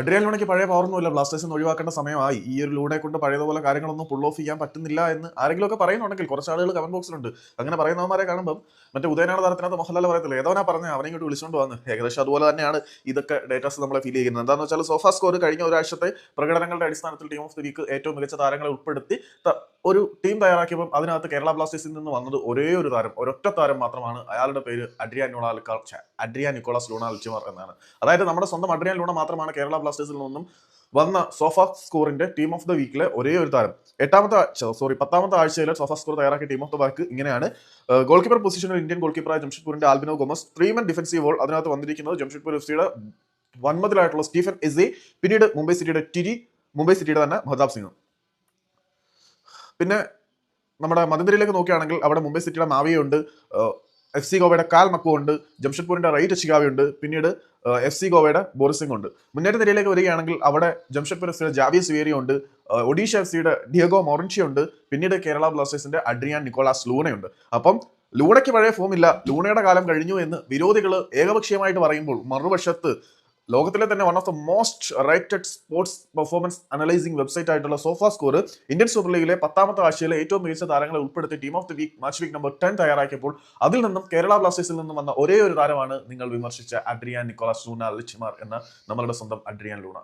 Adrian ലൂണയ്ക്ക് പഴയ പവറൊന്നുമില്ല. ബ്ലാസ്റ്റേഴ്സിന് ഒഴിവാക്കേണ്ട സമയമായി. ഈ ഒരു ലൂണെ കൊണ്ട് പഴയതുപോലെ കാര്യങ്ങളൊന്നും പുൾ ഓഫ് ചെയ്യാൻ പറ്റുന്നില്ല എന്ന് ആരെങ്കിലുമൊക്കെ പറയുന്നുണ്ടെങ്കിൽ കുറച്ച് ആളുകൾ കമന്റ് ബോക്സിലുണ്ട്. അങ്ങനെ പറയുന്നവന്മാരെ കാണുമ്പോൾ മറ്റേ ഉദയനാണ് താരത്തിനകത്ത് മോഹൻലാൽ പറയത്തില്ല, ഏതോനാ പറഞ്ഞ അവനെ ഇങ്ങോട്ട് വിളിച്ചുകൊണ്ട് വന്ന്. ഏകദേശം അതുപോലെ തന്നെയാണ് ഇതൊക്കെ ഡേറ്റാസ് നമ്മളെ ഫീൽ ചെയ്യുന്നത്. എന്താണെന്ന് വെച്ചാൽ സോഫാ സ്കോർ കഴിഞ്ഞ ഒരാഴ്ചത്തെ പ്രകടനങ്ങളുടെ അടിസ്ഥാനത്തിൽ ടീം ഓഫ് ദി വീക്ക് ഏറ്റവും മികച്ച താരങ്ങളെ ഉൾപ്പെടുത്തി ഒരു ടീം തയ്യാറാക്കിയപ്പോൾ അതിനകത്ത് കേരള ബ്ലാസ്റ്റേഴ്സിൽ നിന്ന് വന്നത് ഒരേ ഒരു താരം, ഒരൊറ്റ താരം മാത്രമാണ്. അയാളുടെ പേര് അഡ്രിയാൻ നിക്കോളാസ് ലൂണ അൽച്ചിമാർ എന്നാണ്. അതായത് നമ്മുടെ സ്വന്തം അഡ്രിയാൻ ലൂണ മാത്രമാണ് കേരള ബ്ലാസ്റ്റേഴ്സിൽ നിന്നും വന്ന സോഫാ സ്കോറിന്റെ ടീം ഓഫ് ദ വീക്കിലെ ഒരേ ഒരു താരം. 10ാമത്തെ ആഴ്ചയിലെ സോഫാ സ്കോർ തയ്യാറാക്കിയ ടീം ഓഫ് ദ വീക്ക് ഇങ്ങനെയാണ്. ഗോൾ കീപ്പർ പൊസിഷനിൽ ഇന്ത്യൻ ഗോൾ കീപ്പറായ ജംഷഡ്പൂരിന്റെ Albino Gomes, 3-man defensive wall അതിനകത്ത് വന്നിരിക്കുന്നത് ജംഷഡ്പൂർ എഫ് സിയുടെ വൻമതിലായിട്ടുള്ള സ്റ്റീഫൻ എസെ, പിന്നീട് മുംബൈ സിറ്റിയുടെ ടിരി, മുംബൈ സിറ്റിയുടെ തന്നെ മഹതാബ് സിംഗ്. പിന്നെ നമ്മുടെ മധ്യനിരയിലേക്ക് നോക്കുകയാണെങ്കിൽ അവിടെ മുംബൈ സിറ്റിയുടെ മാവിയുണ്ട്, എഫ് സി ഗോവയുടെ കാൽ മക്കു ഉണ്ട്, ജംഷഡ്പൂരിന്റെ റൈറ്റ് ചിഗാവി ഉണ്ട്, പിന്നീട് എഫ് സി ഗോവയുടെ ബോറിസിംഗ് ഉണ്ട്. മുന്നേറ്റ നിരയിലേക്ക് വരികയാണെങ്കിൽ അവിടെ ജംഷഡ്പൂർ എഫ് സിയുടെ ജാവിയസ് വേരി ഉണ്ട്, ഒഡീഷ എഫ് സിയുടെ ഡിയഗോ മോറൻഷി ഉണ്ട്, പിന്നീട് കേരള ബ്ലാസ്റ്റേഴ്സിന്റെ അഡ്രിയാൻ നിക്കോളാസ് ലൂണയുണ്ട്. അപ്പം ലൂണയ്ക്ക് പഴയ ഫോം ഇല്ല, ലൂണയുടെ കാലം കഴിഞ്ഞു എന്ന് വിരോധികൾ ഏകപക്ഷീയമായിട്ട് പറയുമ്പോൾ മറുവശത്ത് ലോകത്തിലെ തന്നെ one of the most rated sports performance analysing website ആയിട്ടുള്ള സോഫാ സ്കോർ ഇന്ത്യൻ സൂപ്പർ ലീഗിലെ 10ാമത്തെ ആഴ്ചയിലെ ഏറ്റവും മികച്ച താരങ്ങളെ ഉൾപ്പെടുത്തി team of the week match week number 10 തയ്യാറാക്കിയപ്പോൾ അതിൽ നിന്നും കേരള ബ്ലാസ്റ്റേഴ്സിൽ നിന്നും വന്ന ഒരേ ഒരു താരമാണ് നിങ്ങൾ വിമർശിച്ച അഡ്രിയാൻ നിക്കോളാസ് ലൂണ അൽച്ചിമാർ എന്ന നമ്മളുടെ സ്വന്തം അഡ്രിയാൻ ലൂണ.